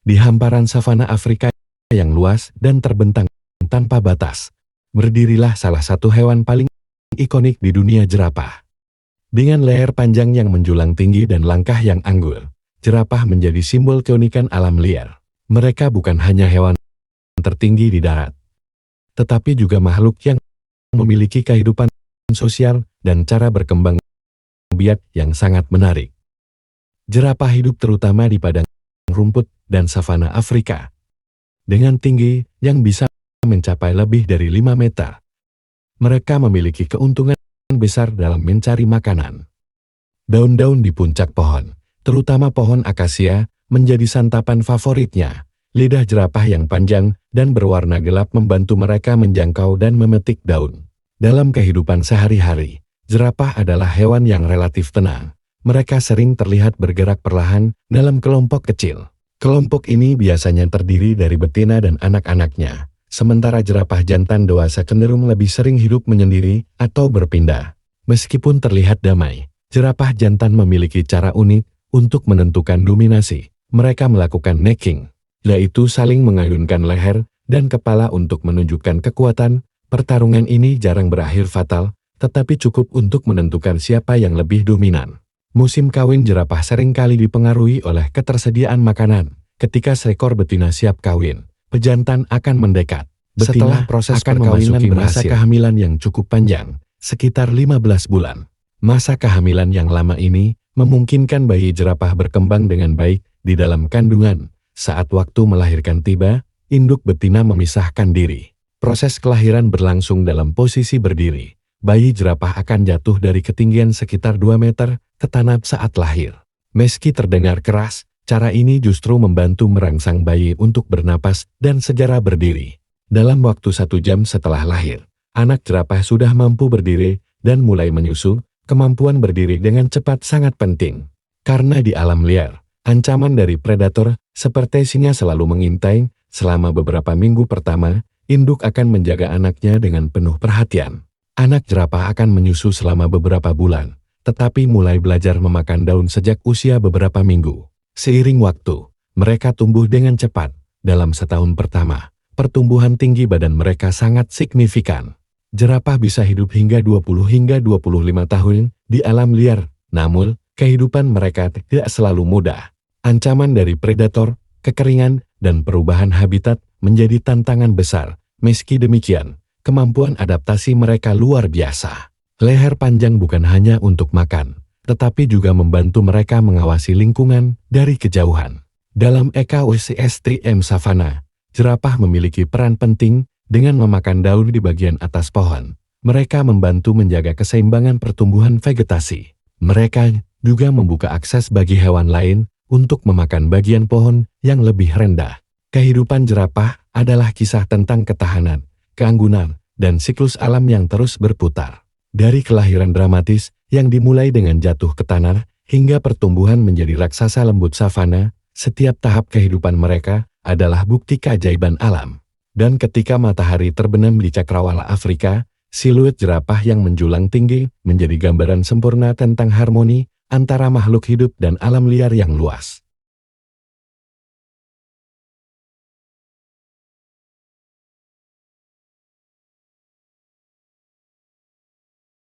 Di hamparan savana Afrika yang luas dan terbentang tanpa batas, berdirilah salah satu hewan paling ikonik di dunia, jerapah. Dengan leher panjang yang menjulang tinggi dan langkah yang anggun, jerapah menjadi simbol keunikan alam liar. Mereka bukan hanya hewan tertinggi di darat, tetapi juga makhluk yang memiliki kehidupan sosial dan cara berkembang biak yang sangat menarik. Jerapah hidup terutama di padang rumput dan savana Afrika, dengan tinggi yang bisa mencapai lebih dari 5 meter. Mereka memiliki keuntungan besar dalam mencari makanan. Daun-daun di puncak pohon, terutama pohon akasia, menjadi santapan favoritnya. Lidah jerapah yang panjang dan berwarna gelap membantu mereka menjangkau dan memetik daun. Dalam kehidupan sehari-hari, jerapah adalah hewan yang relatif tenang. Mereka sering terlihat bergerak perlahan dalam kelompok kecil. Kelompok ini biasanya terdiri dari betina dan anak-anaknya, sementara jerapah jantan dewasa cenderung lebih sering hidup menyendiri atau berpindah. Meskipun terlihat damai, jerapah jantan memiliki cara unik untuk menentukan dominasi. Mereka melakukan necking, yaitu saling mengayunkan leher dan kepala untuk menunjukkan kekuatan. Pertarungan ini jarang berakhir fatal, tetapi cukup untuk menentukan siapa yang lebih dominan. Musim kawin jerapah seringkali dipengaruhi oleh ketersediaan makanan. Ketika seekor betina siap kawin, pejantan akan mendekat. Setelah proses perkawinan masa kehamilan yang cukup panjang, sekitar 15 bulan. Masa kehamilan yang lama ini memungkinkan bayi jerapah berkembang dengan baik di dalam kandungan. Saat waktu melahirkan tiba, induk betina memisahkan diri. Proses kelahiran berlangsung dalam posisi berdiri. Bayi jerapah akan jatuh dari ketinggian sekitar 2 meter ke tanah saat lahir. Meski terdengar keras, cara ini justru membantu merangsang bayi untuk bernapas dan segera berdiri. Dalam waktu 1 jam setelah lahir, anak jerapah sudah mampu berdiri dan mulai menyusu. Kemampuan berdiri dengan cepat sangat penting. Karena di alam liar, ancaman dari predator seperti singa selalu mengintai. Selama beberapa minggu pertama, induk akan menjaga anaknya dengan penuh perhatian. Anak jerapah akan menyusu selama beberapa bulan, tetapi mulai belajar memakan daun sejak usia beberapa minggu. Seiring waktu, mereka tumbuh dengan cepat. Dalam setahun pertama, pertumbuhan tinggi badan mereka sangat signifikan. Jerapah bisa hidup hingga 20 hingga 25 tahun di alam liar, namun kehidupan mereka tidak selalu mudah. Ancaman dari predator, kekeringan, dan perubahan habitat menjadi tantangan besar. Meski demikian, kemampuan adaptasi mereka luar biasa. Leher panjang bukan hanya untuk makan, tetapi juga membantu mereka mengawasi lingkungan dari kejauhan. Dalam ekosistem savana, jerapah memiliki peran penting dengan memakan daun di bagian atas pohon. Mereka membantu menjaga keseimbangan pertumbuhan vegetasi. Mereka juga membuka akses bagi hewan lain untuk memakan bagian pohon yang lebih rendah. Kehidupan jerapah adalah kisah tentang ketahanan, keanggunan, dan siklus alam yang terus berputar. Dari kelahiran dramatis yang dimulai dengan jatuh ke tanah, hingga pertumbuhan menjadi raksasa lembut savana, setiap tahap kehidupan mereka adalah bukti keajaiban alam. Dan ketika matahari terbenam di cakrawala Afrika, siluet jerapah yang menjulang tinggi menjadi gambaran sempurna tentang harmoni antara makhluk hidup dan alam liar yang luas.